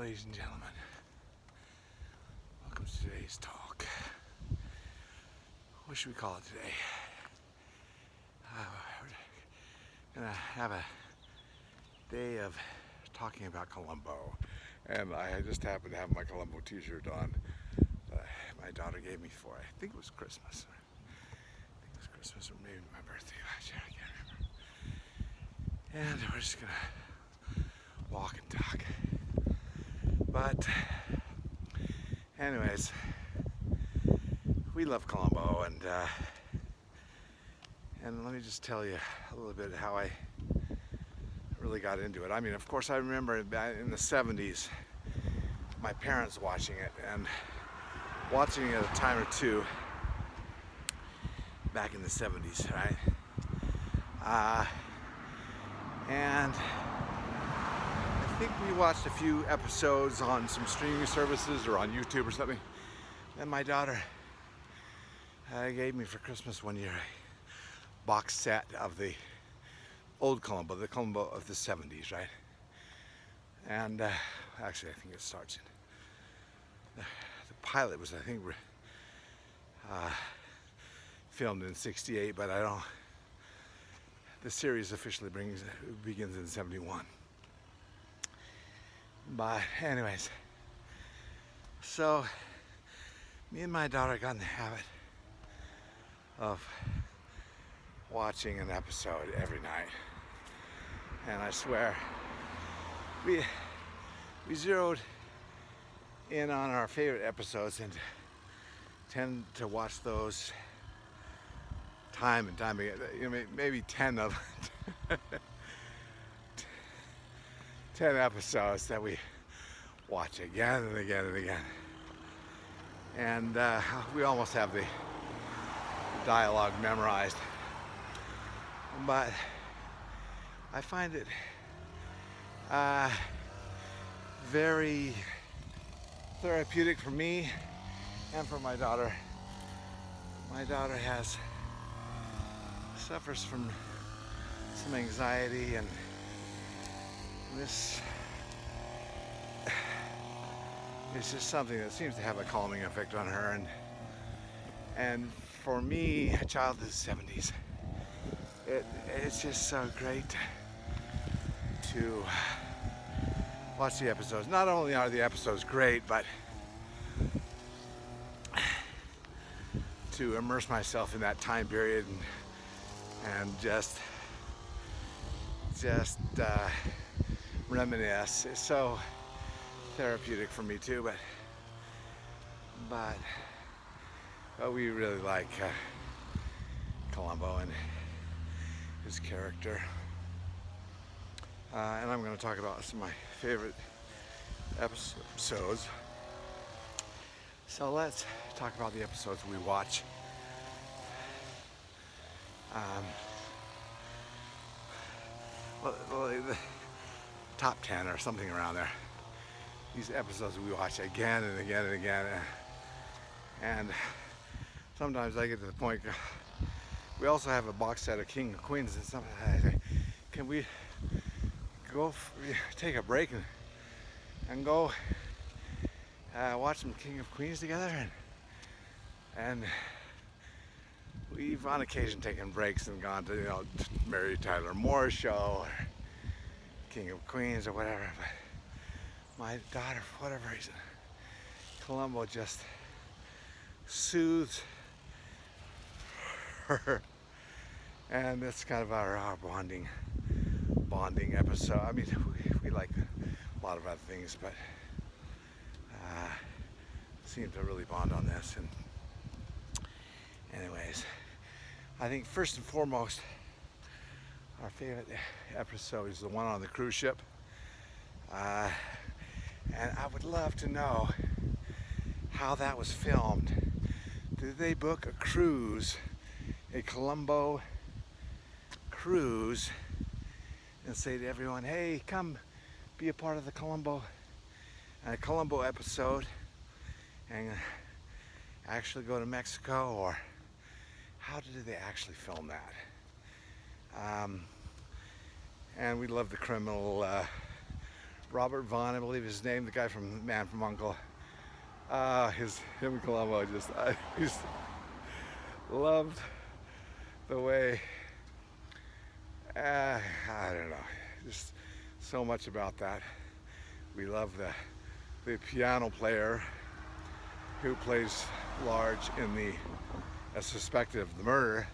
ladies and gentlemen. Welcome to today's talk. What should we call it today? We're gonna have a day of talking about Columbo. And I just happen to have my Columbo t-shirt on that my daughter gave me for, I think it was Christmas. Or maybe my birthday last year, I can't remember. And we're just gonna walk and talk. But anyways, we love Columbo, and let me just tell you a little bit how I really got into it. I mean, of course, I remember in the 70s, my parents watching it, and watching it a time or two back in the 70s, right? And I think we watched a few episodes on some streaming services or on YouTube or something. Then my daughter gave me for Christmas one year a box set of the old Columbo, the Columbo of the 70s, right? And actually, I think it starts in the pilot was, I think, filmed in '68, but I don't. The series officially begins in '71. But anyways, so me and my daughter got in the habit of watching an episode every night, and I swear we zeroed in on our favorite episodes and tend to watch those time and time again. You know, maybe 10 of 10 episodes that we watch again and again and again. And we almost have the dialogue memorized. But I find it very therapeutic for me and for my daughter. My daughter suffers from some anxiety, and this is just something that seems to have a calming effect on her. And for me, a child of the 70s, it's just so great to watch the episodes. Not only are the episodes great, but to immerse myself in that time period and just reminisce. It's so therapeutic for me too, but we really like Columbo and his character. And I'm going to talk about some of my favorite episodes. So let's talk about the episodes we watch. Well, the top 10 or something around there. These episodes we watch again and again and again. And sometimes I get to the point, we also have a box set of King of Queens, and sometimes I say, can we go take a break and go watch some King of Queens together? And we've on occasion taken breaks and gone to, Mary Tyler Moore's show or King of Queens or whatever. But my daughter, for whatever reason, Columbo just soothes her, and it's kind of our bonding episode. I mean, we like a lot of other things, but seem to really bond on this. And anyways, I think first and foremost, our favorite episode is the one on the cruise ship. And I would love to know how that was filmed. Did they book a cruise, a Columbo cruise, and say to everyone, hey, come be a part of the Columbo episode, and actually go to Mexico? Or how did they actually film that? And we love the criminal Robert Vaughn, I believe his name, the guy from Man from U.N.C.L.E. Him and Columbo, I just loved the way, I don't know, just so much about that. We love the piano player who plays large in as suspected of the murder.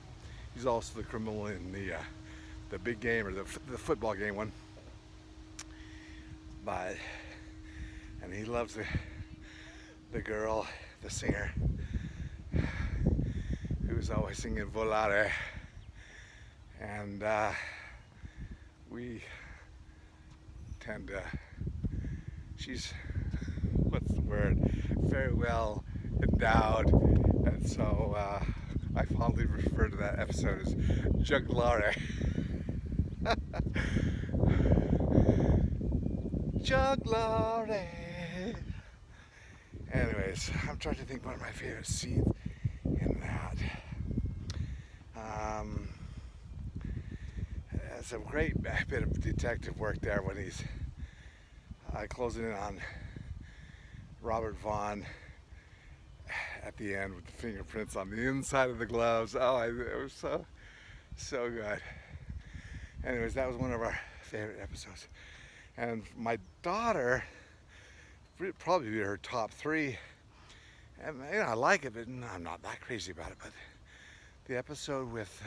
He's also the criminal in the big game, or the football game one. And he loves the girl, the singer, who's always singing Volare. And we tend to, she's, what's the word, very well endowed. And so I fondly refer to that episode as Juglare. Juglare. Anyways, I'm trying to think what my favorite scenes in that. It's a great bit of detective work there when he's closing in on Robert Vaughn at the end with the fingerprints on the inside of the gloves. Oh, it was so good. Anyways, that was one of our favorite episodes. And my daughter, probably be her top 3. And I like it, but I'm not that crazy about it. But the episode with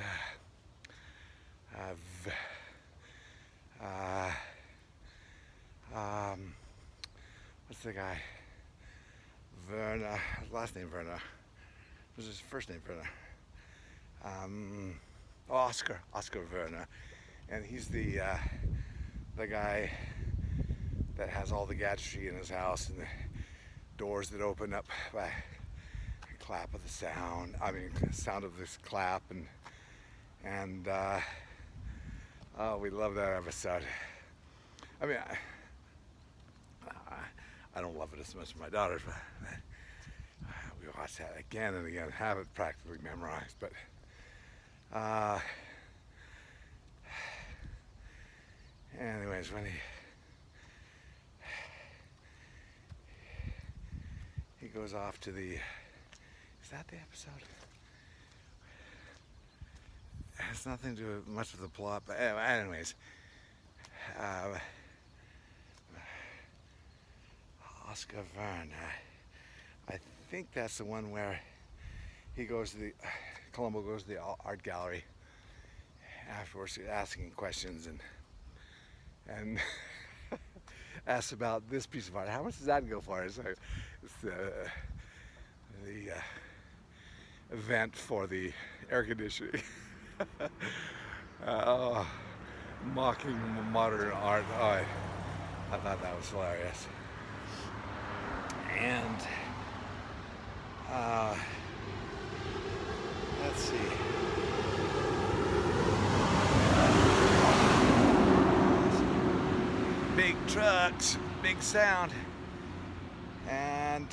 what's the guy? Werner, last name Werner. Was his first name Werner? Oscar Werner, and he's the guy that has all the gadgetry in his house and the doors that open up by a clap of the sound. Sound of this clap, and oh, we love that episode. I don't love it as much as my daughters, but we watch that again and again, have it practically memorized. But anyways, when he goes off to the, is that the episode? It has nothing to do with much of the plot, but anyways, Oscar Verne. I think that's the one where he goes to Columbo goes to the art gallery afterwards, asking questions and asks about this piece of art. How much does that go for? It's the event for the air conditioning. Mocking modern art. Oh, I thought that was hilarious. And let's see. Big trucks, big sound, and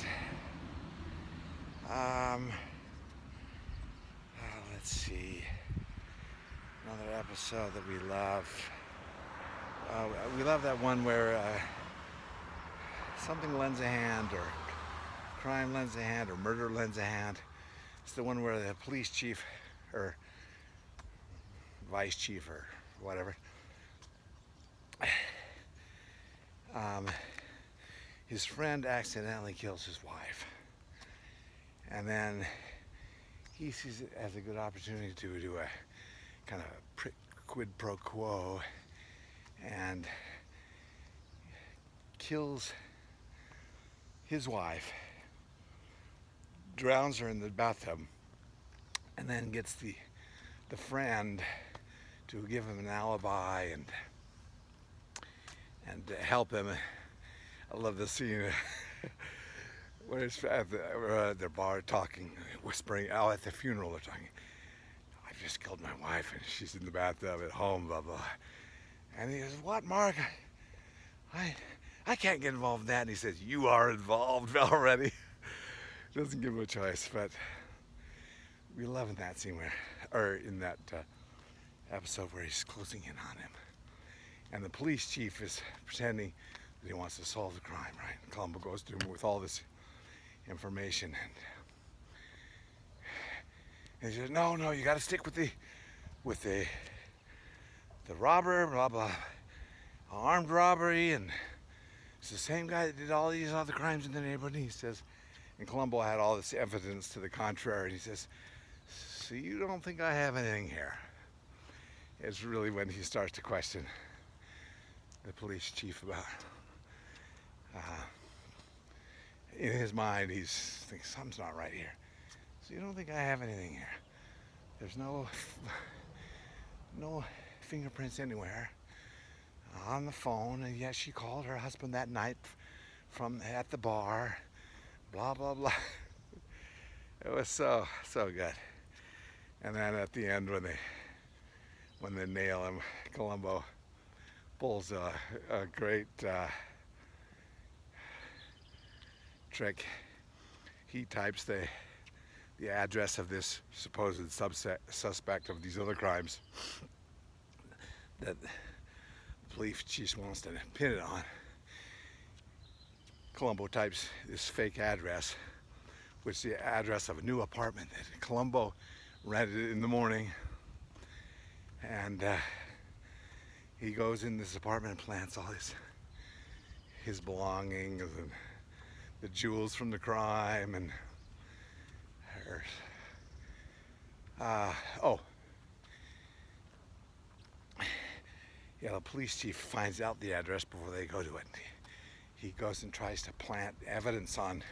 let's see. Another episode that we love. We love that one where something lends a hand, or crime lends a hand, or murder lends a hand. It's the one where the police chief, or vice chief, or whatever, his friend accidentally kills his wife, and then he sees it as a good opportunity to do a kind of quid pro quo and kills his wife, drowns her in the bathtub, and then gets the friend to give him an alibi and to help him. I love the scene when it's at their bar talking, whispering. Oh, at the funeral they're talking. I've just killed my wife and she's in the bathtub at home, blah blah. And he goes, "What, Mark? I can't get involved in that." And he says, "You are involved already." Doesn't give him a choice, but we love in that scene in that episode where he's closing in on him, and the police chief is pretending that he wants to solve the crime, right? And Columbo goes to him with all this information, and he says, no, you got to stick with the robber, blah blah, armed robbery, and it's the same guy that did all these other crimes in the neighborhood. And he says, and Columbo had all this evidence to the contrary. And he says, so you don't think I have anything here? It's really when he starts to question the police chief about, in his mind, he's thinking something's not right here. So you don't think I have anything here? There's no fingerprints anywhere on the phone, and yet she called her husband that night from at the bar, blah blah blah. It was so good. And then at the end, when they nail him, Columbo pulls a great trick. He types the address of this supposed suspect of these other crimes that the police chief wants to pin it on. Columbo types this fake address, which is the address of a new apartment that Columbo rented in the morning, and he goes in this apartment and plants all his belongings and the jewels from the crime and her. The police chief finds out the address before they go to it. He goes and tries to plant evidence on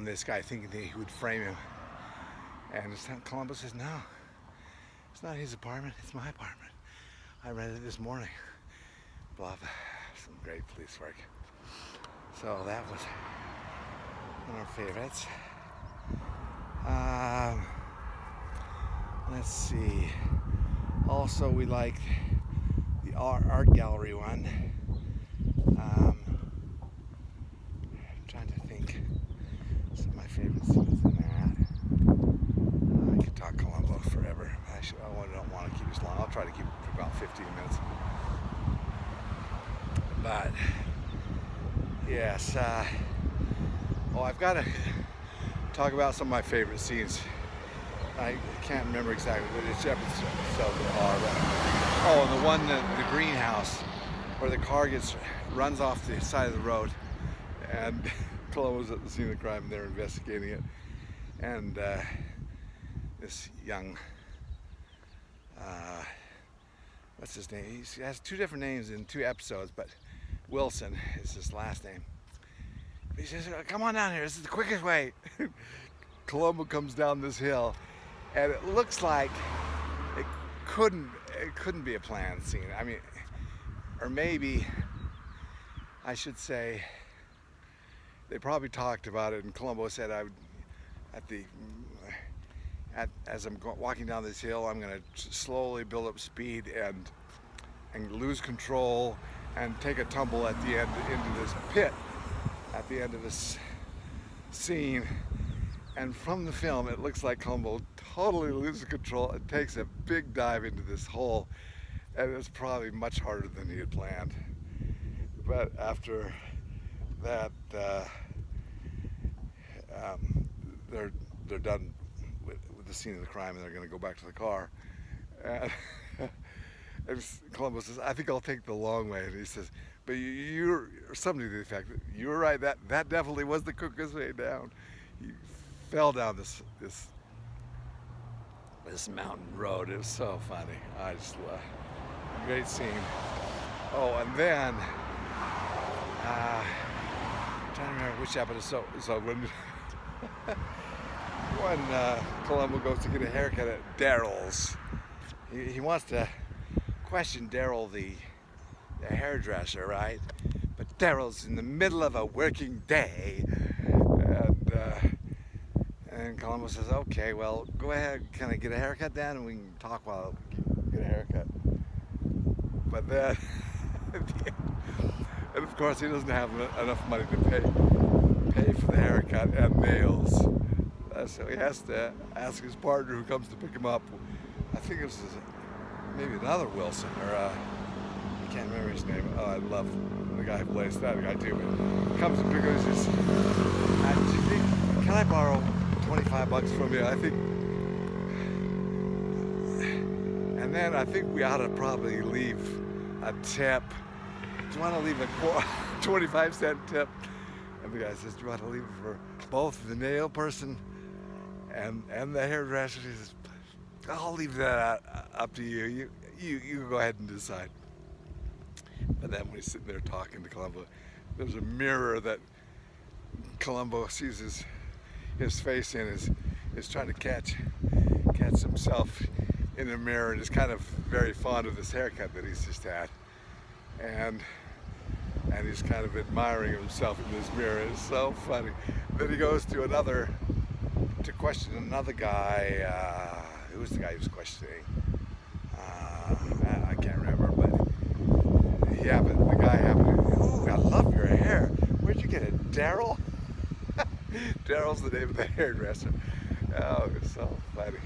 this guy, thinking that he would frame him. And Columbo says, no, it's not his apartment, it's my apartment. I rented it this morning. Blah, blah. Some great police work. So that was one of our favorites. Let's see. Also, we like the art gallery one. I'm trying to think some of my favorite scenes in that. I could talk Columbo forever. Actually, I don't want to keep this long. I'll try to keep it for about 15 minutes. But yes, I've got to talk about some of my favorite scenes. I can't remember exactly which episode they are. And the one, the greenhouse, where the car runs off the side of the road, and Columbo's at the scene of the crime, and they're investigating it. And this young, what's his name? He has two different names in two episodes, but Wilson is his last name. He says, come on down here, this is the quickest way. Columbo comes down this hill, and it looks like it couldn't be a planned scene. I mean, or maybe I should say they probably talked about it, and Columbo said, as I'm walking down this hill, I'm going to slowly build up speed and lose control and take a tumble at the end into this pit at the end of this scene. And from the film, it looks like Columbo totally loses control and takes a big dive into this hole, and it's probably much harder than he had planned. But after that, they're done with the scene of the crime, and they're going to go back to the car. And Columbo says, I think I'll take the long way. And he says, but you're somebody to the effect that you were right, that definitely was the quickest way down. He fell down this mountain road. It was so funny. I just love it. Great scene. Oh, and then I'm trying to remember which episode. So when Columbo goes to get a haircut at Daryl's, he wants to question Daryl, the hairdresser, right? But Daryl's in the middle of a working day, and Columbo says, okay, well, go ahead, can I get a haircut then? And we can talk while I get a haircut. But then, and of course he doesn't have enough money to pay for the haircut and nails. So he has to ask his partner who comes to pick him up. I think it was maybe another Wilson, or I can't remember his name. Oh, I love the guy who plays that guy too. But comes and picks us. Says, "Do you think, can I borrow $25 from you?" I think, and then I think we ought to probably leave a tip. Do you want to leave a 25-cent tip? And the guy says, "Do you want to leave it for both the nail person and the hairdresser?" He says, "I'll leave that up to you. You go ahead and decide." But then when he's sitting there talking to Columbo, there's a mirror that Columbo sees his face in, is trying to catch himself in the mirror, and is kind of very fond of this haircut that he's just had, and he's kind of admiring himself in this mirror. It's so funny. Then he goes to question another guy. Who was the guy he was questioning? I can't remember, but the guy happened to, "Ooh, I love your hair. Where'd you get it, Daryl?" Daryl's the name of the hairdresser. Oh, it's so funny.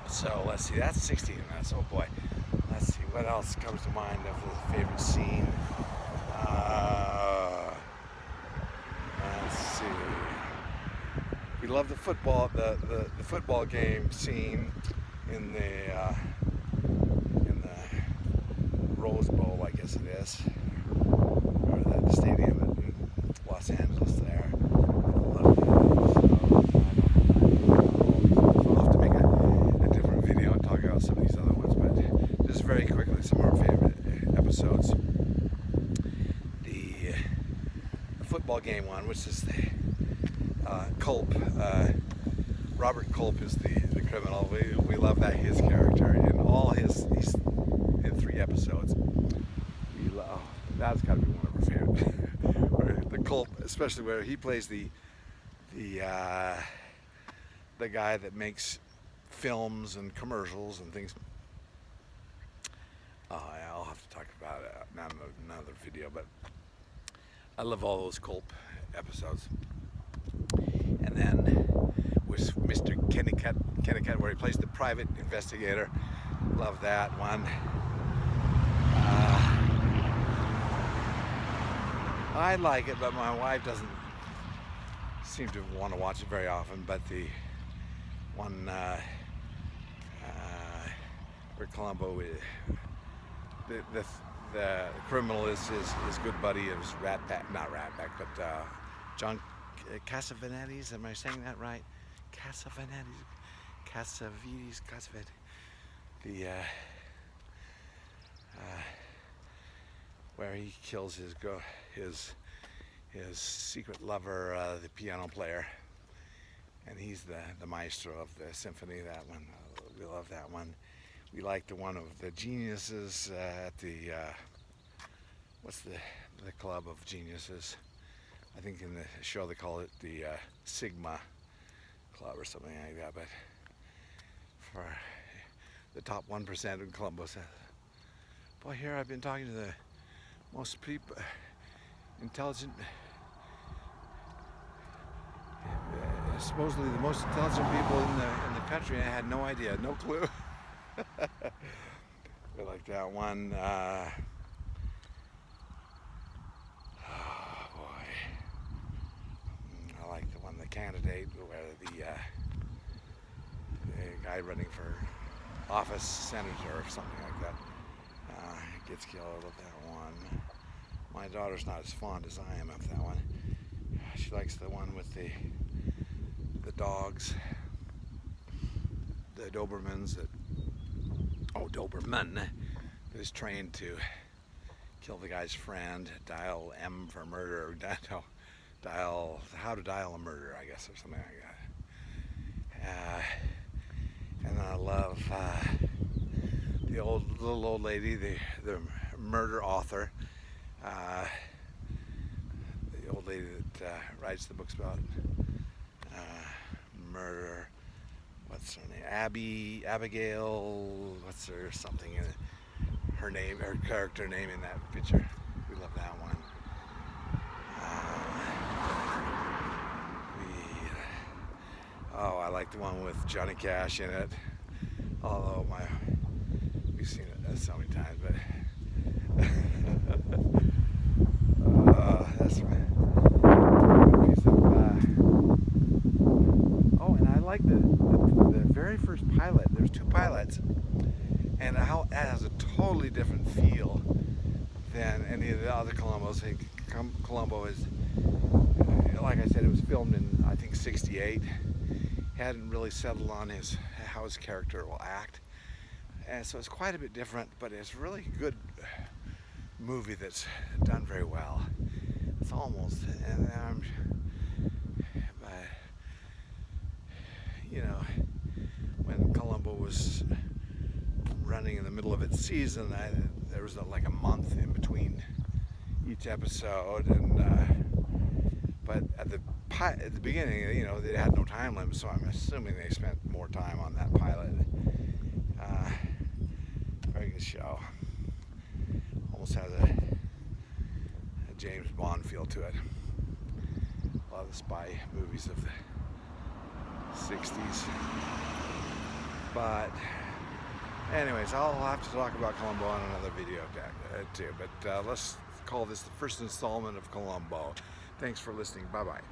So let's see, that's 16 minutes. Oh boy. Let's see, what else comes to mind of the favorite scene? Let's see. We love the football game scene in the Rose Bowl, I guess it is, or the stadium in Los Angeles there. I'll have to make a different video and talk about some of these other ones, but just very quickly, some of our favorite episodes. The football game one, which is the Culp. Robert Culp is the criminal. We love that, his character in all he's in 3 episodes. That's got to be one of our favorite. Where the Culp, especially where he plays the guy that makes films and commercials and things. I'll have to talk about it in another video, but I love all those Culp episodes. And then with Mr. Kennicott, where he plays the private investigator. Love that one. I like it, but my wife doesn't seem to want to watch it very often. But the one where Columbo, the criminal is his good buddy of not Ratback, but John Cassavetes. Am I saying that right? Cassavetes. The where he kills his secret lover, the piano player, and he's the maestro of the symphony. That one, we love that one. We like the one of the geniuses at the what's the club of geniuses? I think in the show they call it the Sigma Club or something like that. But for the top 1% in Columbo says, "Boy, here I've been talking to the most intelligent, supposedly the most intelligent people in the country, and I had no idea, no clue." I like that one. Oh boy, I like the one, the candidate, where the guy running for office, senator or something like that, gets killed. I love that one. My daughter's not as fond as I am of that one. She likes the one with the dogs, the Dobermans Doberman that is trained to kill the guy's friend, dial M for murder, or dial how to dial a murder, I guess, or something like that. And I love the little old lady, the murder author, the old lady that writes the books about murder. What's her name? Abigail. What's her something in it? Her name, her character name in that picture. We love that one. I like the one with Johnny Cash in it. Although we've seen it so many times, but totally different feel than any of the other Columbos. I think Columbo is, like I said, it was filmed in, I think, '68. Hadn't really settled on how his character will act. And so it's quite a bit different, but it's a really good movie that's done very well. It's almost, and you know, when Columbo was running in the middle of its season, there was like a month in between each episode, but at the beginning, they had no time limit, so I'm assuming they spent more time on that pilot. Very good show. Almost has a James Bond feel to it. A lot of the spy movies of the '60s. But anyways, I'll have to talk about Columbo on another video too. But let's call this the first installment of Columbo. Thanks for listening. Bye-bye.